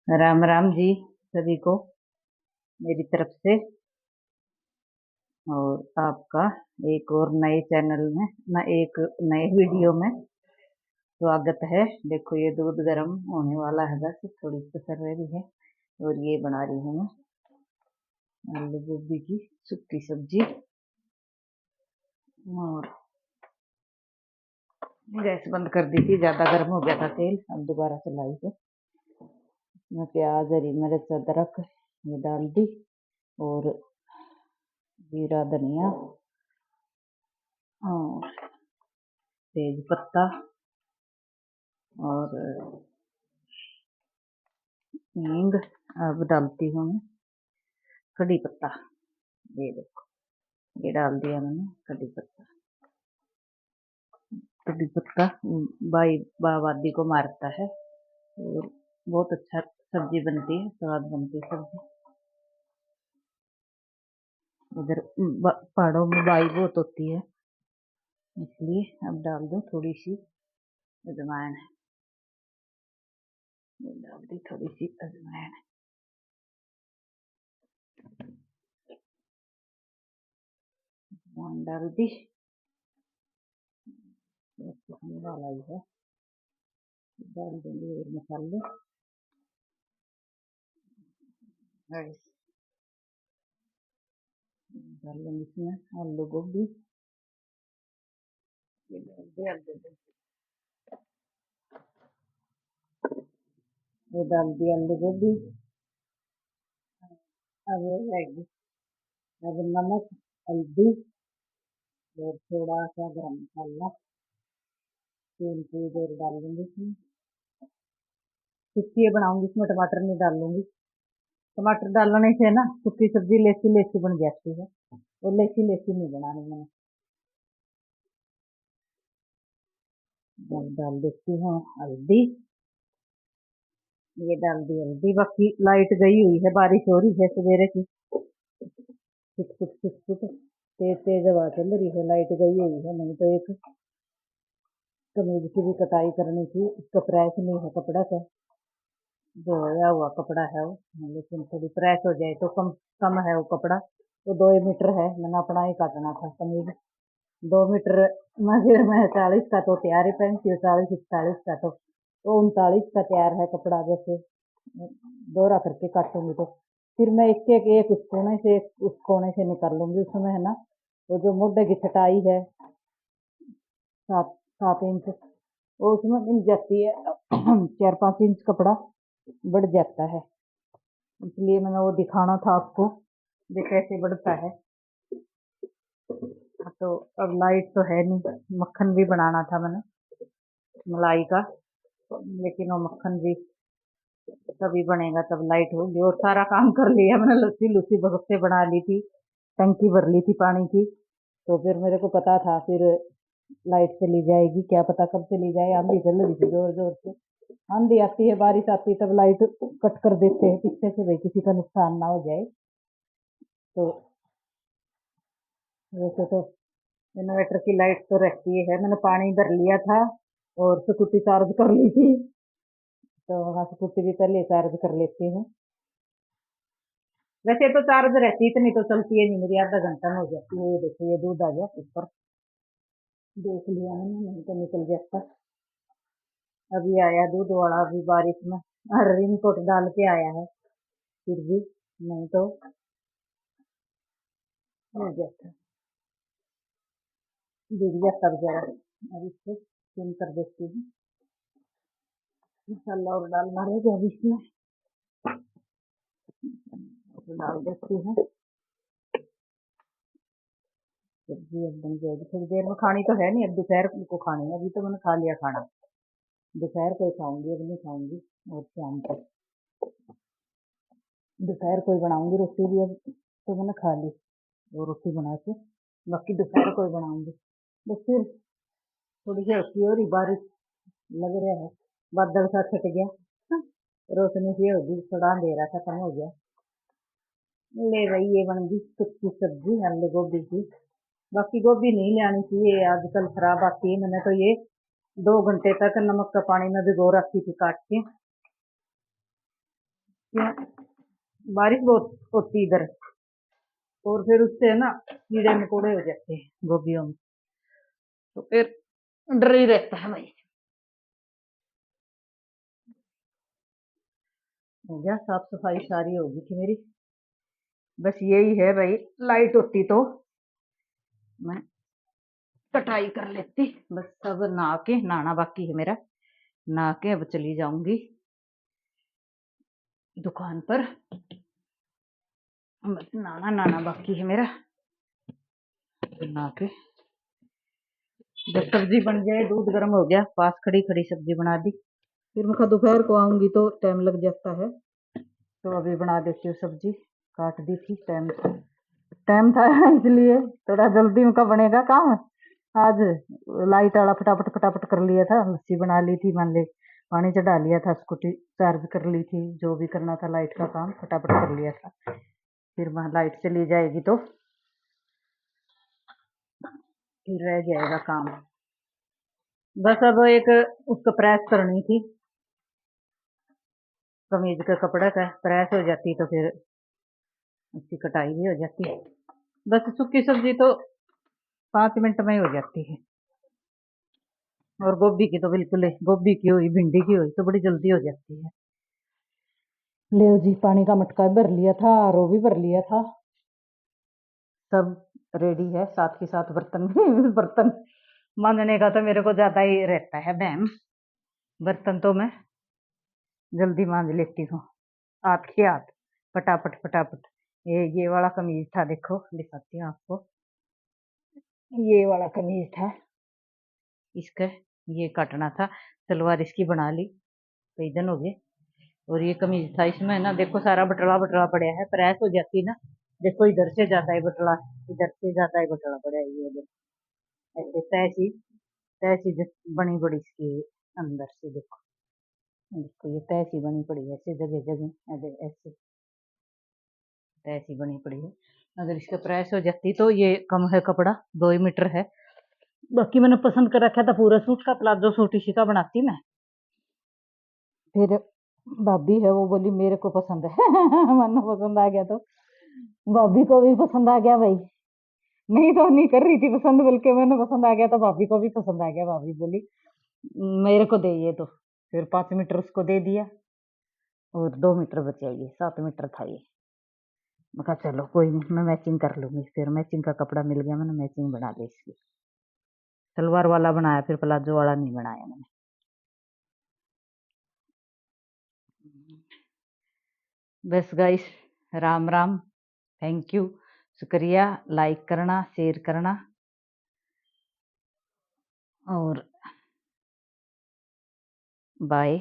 राम राम जी सभी को मेरी तरफ से। और आपका एक और नए चैनल में एक नए वीडियो में स्वागत है। देखो ये दूध गर्म होने वाला है, बस थोड़ी कसर रह रही है। और ये बना रही हूँ मैं आलू गोभी की सूखी सब्जी। और गैस बंद कर दी थी, ज्यादा गर्म हो गया था तेल, अब दोबारा चलाई है। मैं प्याज, हरी मिर्च, अदरक ये डाल दी और जीरा, धनिया और तेज पत्ता और हींग। अब डालती हूँ मैं कड़ी पत्ता। ये देखो, ये डाल दिया मैंने कड़ी पत्ता। कड़ी पत्ता बावादी को मारता है और बहुत अच्छा सब्जी बनती है, स्वाद बनती है सब्जी। इधर पहाड़ों में बाई बहुत होती है, इसलिए अब डाल दो थोड़ी सी अजवाइन। डाल दी थोड़ी सी अजवाइन। डाल दी, वाला ही है। डाल देंगे और मसाले। डाल देंगे इसमें आलू गोभी। ये डाल दे, ये डाल दिया आलू गोभी। अब रहेगी, अब नमक, हल्दी और थोड़ा सा गरम मसाला, 3 चीज और डाल दूंगी इसमें। सूखी बनाऊंगी, इसमें टमाटर नहीं डालूंगी। टमाटर डालने से ना सूखी सब्जी लेसी लेसी बन जाती है, और लेसी लेसी नहीं बनानी मैंने। डाल देती हूँ हल्दी। ये डाल दी हल्दी। बाकी लाइट गई हुई है, बारिश हो रही है सवेरे की, कुछ कुछ कुछ कुछ तेज तेज हवा चल रही है। लाइट गई हुई है, नहीं तो एक कमीज की भी कटाई करनी थी, उसका प्रेस नहीं है कपड़ा का, धोया हुआ कपड़ा है वो, लेकिन थोड़ी प्रेस हो जाए तो कम कम है वो कपड़ा। तो 2 मीटर है, मैंने अपना ही काटना था कमीज। 2 मीटर में फिर मैं 40 का तो तैयार ही पहनती हूँ, 40 41 का तो 39 का तैयार है कपड़ा। जैसे दोहरा करके काटूंगी तो फिर मैं एक उस कोने से एक उस कोने से निकाल लूंगी। उसमें है ना वो जो मोढे की छटाई है 7 7 इंच, वो उसमें मिल जाती है। 4 5 इंच कपड़ा बढ़ जाता है, इसलिए मैंने वो दिखाना था आपको जो कैसे बढ़ता है। तो अब लाइट तो है नहीं, मक्खन भी बनाना था मैंने मलाई का, लेकिन वो मक्खन भी तभी बनेगा तब लाइट होगी। और सारा काम कर लिया मैंने, लस्सी लुस्सी वक्त से बना ली थी, टंकी भर ली थी पानी की। तो फिर मेरे को पता था फिर लाइट चली जाएगी, क्या पता कब चली जाए। आंधी चल रही थी जोर जोर से, आंधी आती है बारिश आती है तब लाइट कट कर देते हैं पीछे से, भाई किसी का नुकसान ना हो जाए। तो वैसे तो इन्वर्टर की लाइट तो रहती है। मैंने पानी भर लिया था और स्कूटी चार्ज कर ली थी, तो वहां स्कूटी भी पहले चार्ज कर लेती हूँ। वैसे तो चार्ज रहती, इतनी तो चलती है नहीं मेरी, आधा घंटा में हो जाती है। ये देखो ये दूध आ गया ऊपर, देख लिया मैंने, नहीं तो निकल जाता। अभी आया दूध वाला, अभी बारिश में रेनकोट डाल के आया है, फिर भी नहीं तो हो जाता, गिर जाता बेचारा। अब इसको सिम कर देती हूँ, मसाला और डालना रहेगा अब इसमें, तो डाल देती हूँ। सब्जी अब बन जाएगी, थोड़ी देर में खानी तो है नहीं, अब दोपहर को खानी है। अभी तो मैंने खा लिया खाना, दोपहर को ही खाऊंगी, अब नहीं खाऊंगी। और शाम तक दोपहर को ही बनाऊंगी रोटी भी। अब तो मैंने खा ली वो रोटी बना के, बाकी दोपहर को ही बनाऊंगी। बस फिर थोड़ी सी हल्की हो रही बारिश लग रहा है, बादल सा छट गया। हाँ, रोशनी सी होगी, थोड़ा अंधेरा सा कम हो गया। ले भाई ये बन गई सूखी सब्जी आलू गोभी की। बाकी गोभी नहीं लानी चाहिए, आजकल खराब आती है। मैंने तो ये 2 घंटे तक नमक का पानी में भिगो रखी थी काट के, क्यों, बारिश बहुत होती इधर, और फिर उससे ना कीड़े मकोड़े हो जाते हैं गोभियों में, तो फिर डर ही रहता है भाई। हो गया, साफ सफाई सारी होगी थी मेरी। बस यही है भाई, लाइट होती तो मैं कटाई कर लेती। बस सब नहा के, नहाना बाकी है मेरा, नहा के अब चली जाऊंगी दुकान पर। बस नहाना बाकी है मेरा, नहा के जब सब्जी बन जाए, दूध गर्म हो गया, पास खड़ी खड़ी सब्जी बना दी। फिर मैं दोपहर को आऊंगी तो टाइम लग जाता है, तो अभी बना देती हूँ सब्जी, काट दी थी, टाइम था इसलिए थोड़ा जल्दी उनका बनेगा काम आज। लाइट वाला फटाफट फटाफट कर लिया था, लस्सी बना ली थी, मान ले पानी चढ़ा लिया था, स्कूटी चार्ज कर ली थी, जो भी करना था लाइट का काम फटाफट कर लिया था। फिर वहां लाइट चली जाएगी तो फिर रह जाएगा काम। बस अब एक उसको प्रेस करनी थी, कमीज का कपड़ा का प्रेस हो जाती तो फिर उसकी कटाई भी हो जाती। बस सूखी सब्जी तो 5 मिनट में ही हो जाती है, और गोभी की तो बिल्कुल ही, गोभी की हुई भिंडी की हुई तो बड़ी जल्दी हो जाती है। ले जी, पानी का मटका भर लिया था, आरओ भी भर लिया था, सब रेडी है, साथ के साथ बर्तन भी बर्तन मांजने का तो मेरे को ज्यादा ही रहता है बहम, बर्तन तो मैं जल्दी मांज लेती हूँ, हाथ के हाथ फटाफट फटाफट। ये वाला कमीज था, देखो दिखाती हूँ आपको, ये वाला कमीज था, इसका ये काटना था, सलवार इसकी बना ली, कई दिन हो गए। और ये कमीज था, इसमें ना देखो सारा बटला बटला पड़ा है, प्रेस हो जाती ना, देखो इधर से ज्यादा है बटला, इधर से ज्यादा है बटला पड़ा है, ये ऐसे तैसी तैसी बनी पड़ी इसकी अंदर से, देखो देखो ये तैसी बनी पड़ी है, ऐसे जगह जगह ऐसे तैसी बनी पड़ी है। अगर इसका प्रेस हो जाती तो ये कम है कपड़ा, 2 ही मीटर है। बाकी मैंने पसंद कर रखा था पूरा सूट का, प्लाजो सूट इसी का बनाती मैं। फिर भाभी है वो बोली मेरे को पसंद है मन पसंद आ गया तो भाभी को भी पसंद आ गया भाई, नहीं तो नहीं कर रही थी पसंद, बल्कि मैंने पसंद आ गया तो भाभी को भी पसंद आ गया, भाभी बोली मेरे को दे ये, तो फिर 5 मीटर उसको दे दिया, और 2 मीटर बचा, ये 7 मीटर था ये। मैं कहा चलो कोई नहीं, मैं मैचिंग कर लूंगी, फिर मैचिंग का कपड़ा मिल गया, मैंने मैचिंग बना ली इसकी, सलवार वाला बनाया, फिर प्लाजो वाला नहीं बनाया मैंने। बस guys, Ram Ram, thank you, शुक्रिया, लाइक करना, शेयर करना, और बाय।